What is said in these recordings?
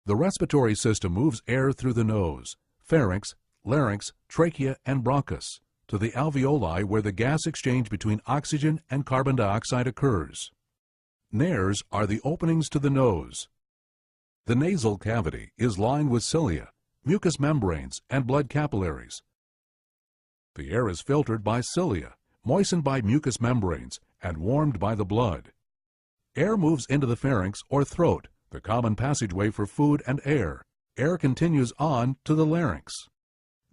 The respiratory system moves air through the nose, pharynx, larynx, trachea, and bronchus to the alveoli where the gas exchange between oxygen and carbon dioxide occurs. Nares are the openings to the nose. The nasal cavity is lined with cilia, mucous membranes, and blood capillaries. The air is filtered by cilia, moistened by mucous membranes, and warmed by the blood. Air moves into the pharynx or throat, the common passageway for food and air. Air continues on to the larynx.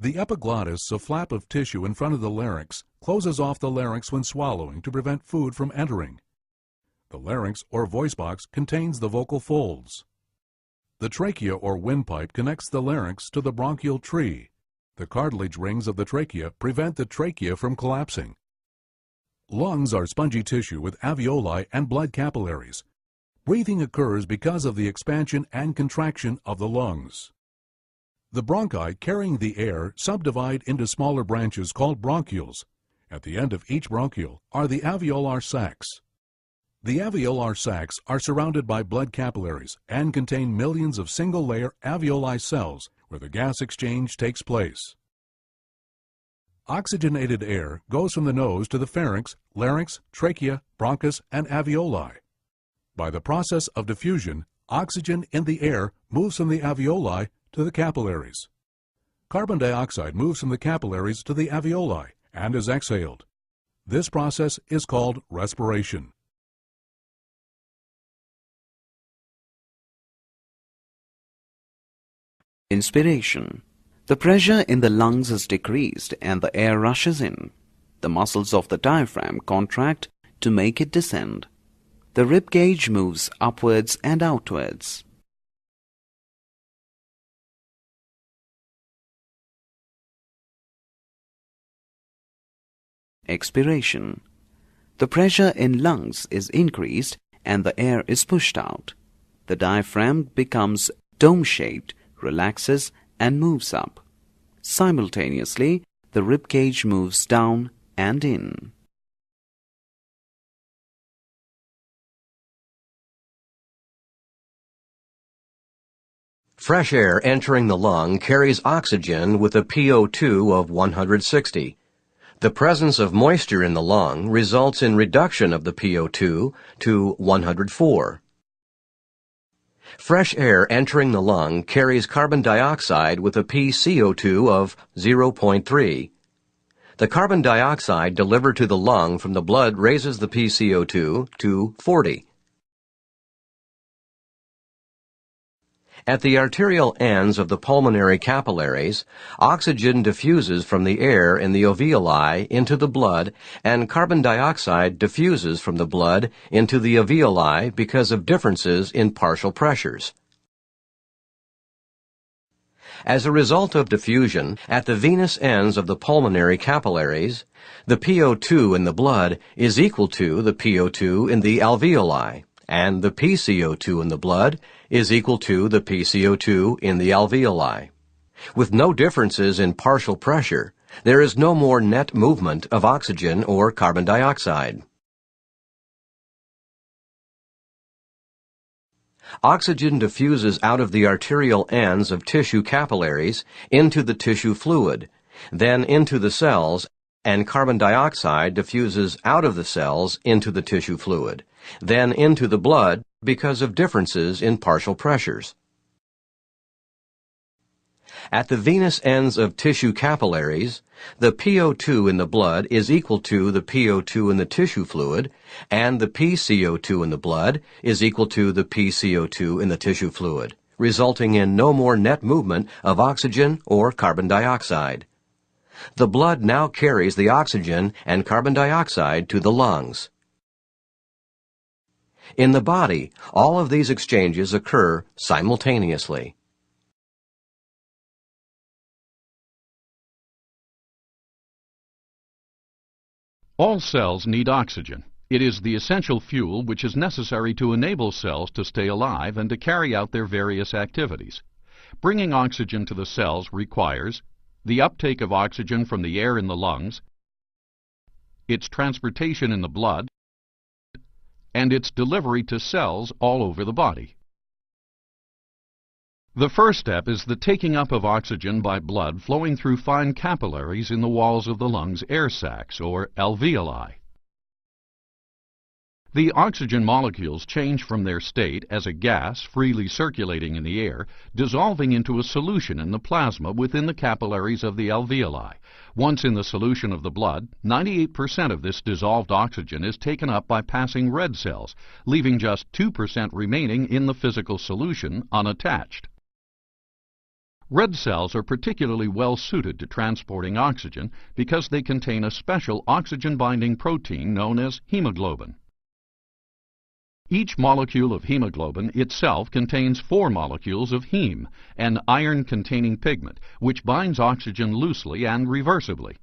The epiglottis, a flap of tissue in front of the larynx, closes off the larynx when swallowing to prevent food from entering. The larynx or voice box contains the vocal folds. The trachea or windpipe connects the larynx to the bronchial tree. The cartilage rings of the trachea prevent the trachea from collapsing. Lungs are spongy tissue with alveoli and blood capillaries. Breathing occurs because of the expansion and contraction of the lungs. The bronchi carrying the air subdivide into smaller branches called bronchioles. At the end of each bronchiole are the alveolar sacs. The alveolar sacs are surrounded by blood capillaries and contain millions of single-layer alveoli cells where the gas exchange takes place. Oxygenated air goes from the nose to the pharynx, larynx, trachea, bronchus, and alveoli. By the process of diffusion, oxygen in the air moves from the alveoli to the capillaries. Carbon dioxide moves from the capillaries to the alveoli and is exhaled. This process is called respiration. Inspiration. The pressure in the lungs is decreased and the air rushes in. The muscles of the diaphragm contract to make it descend. The rib cage moves upwards and outwards. Expiration. The pressure in lungs is increased and the air is pushed out. The diaphragm becomes dome-shaped, relaxes, and moves up. Simultaneously, the rib cage moves down and in. Fresh air entering the lung carries oxygen with a PO2 of 160. The presence of moisture in the lung results in reduction of the PO2 to 104. Fresh air entering the lung carries carbon dioxide with a pCO2 of 0.3. The carbon dioxide delivered to the lung from the blood raises the pCO2 to 40. At the arterial ends of the pulmonary capillaries, oxygen diffuses from the air in the alveoli into the blood, and carbon dioxide diffuses from the blood into the alveoli because of differences in partial pressures. As a result of diffusion, at the venous ends of the pulmonary capillaries, the PO2 in the blood is equal to the PO2 in the alveoli, and the pCO2 in the blood is equal to the pCO2 in the alveoli. With no differences in partial pressure, there is no more net movement of oxygen or carbon dioxide. Oxygen diffuses out of the arterial ends of tissue capillaries into the tissue fluid, then into the cells, and carbon dioxide diffuses out of the cells into the tissue fluid, then into the blood because of differences in partial pressures. At the venous ends of tissue capillaries, the PO2 in the blood is equal to the PO2 in the tissue fluid, and the pCO2 in the blood is equal to the pCO2 in the tissue fluid, resulting in no more net movement of oxygen or carbon dioxide. The blood now carries the oxygen and carbon dioxide to the lungs. In the body, all of these exchanges occur simultaneously. All cells need oxygen. It is the essential fuel which is necessary to enable cells to stay alive and to carry out their various activities. Bringing oxygen to the cells requires the uptake of oxygen from the air in the lungs, its transportation in the blood, and its delivery to cells all over the body. The first step is the taking up of oxygen by blood flowing through fine capillaries in the walls of the lungs' air sacs, or alveoli. The oxygen molecules change from their state as a gas freely circulating in the air, dissolving into a solution in the plasma within the capillaries of the alveoli. Once in the solution of the blood, 98% of this dissolved oxygen is taken up by passing red cells, leaving just 2% remaining in the physical solution unattached. Red cells are particularly well suited to transporting oxygen because they contain a special oxygen-binding protein known as hemoglobin. Each molecule of hemoglobin itself contains 4 molecules of heme, an iron-containing pigment, which binds oxygen loosely and reversibly.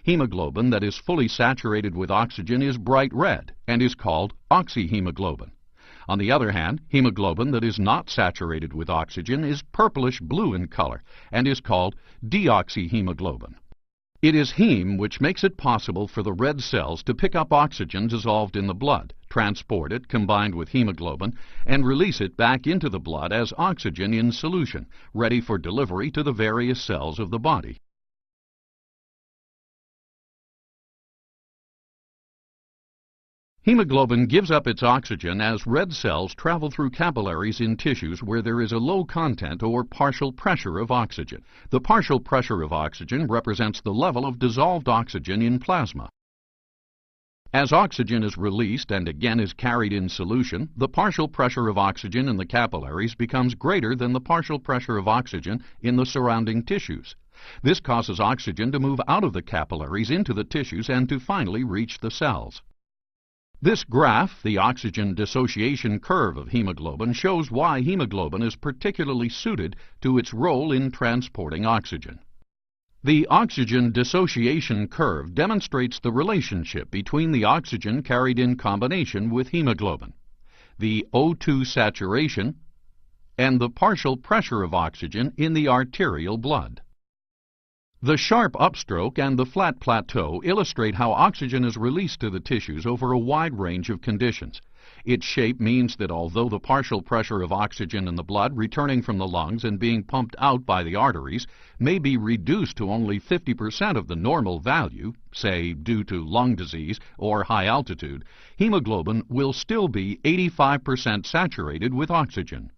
Hemoglobin that is fully saturated with oxygen is bright red and is called oxyhemoglobin. On the other hand, hemoglobin that is not saturated with oxygen is purplish blue in color and is called deoxyhemoglobin. It is heme which makes it possible for the red cells to pick up oxygen dissolved in the blood, transport it combined with hemoglobin, and release it back into the blood as oxygen in solution, ready for delivery to the various cells of the body. Hemoglobin gives up its oxygen as red cells travel through capillaries in tissues where there is a low content or partial pressure of oxygen. The partial pressure of oxygen represents the level of dissolved oxygen in plasma. As oxygen is released and again is carried in solution, the partial pressure of oxygen in the capillaries becomes greater than the partial pressure of oxygen in the surrounding tissues. This causes oxygen to move out of the capillaries into the tissues and to finally reach the cells. This graph, the oxygen dissociation curve of hemoglobin, shows why hemoglobin is particularly suited to its role in transporting oxygen. The oxygen dissociation curve demonstrates the relationship between the oxygen carried in combination with hemoglobin, the O2 saturation, and the partial pressure of oxygen in the arterial blood. The sharp upstroke and the flat plateau illustrate how oxygen is released to the tissues over a wide range of conditions. Its shape means that although the partial pressure of oxygen in the blood returning from the lungs and being pumped out by the arteries may be reduced to only 50% of the normal value, say due to lung disease or high altitude, hemoglobin will still be 85% saturated with oxygen.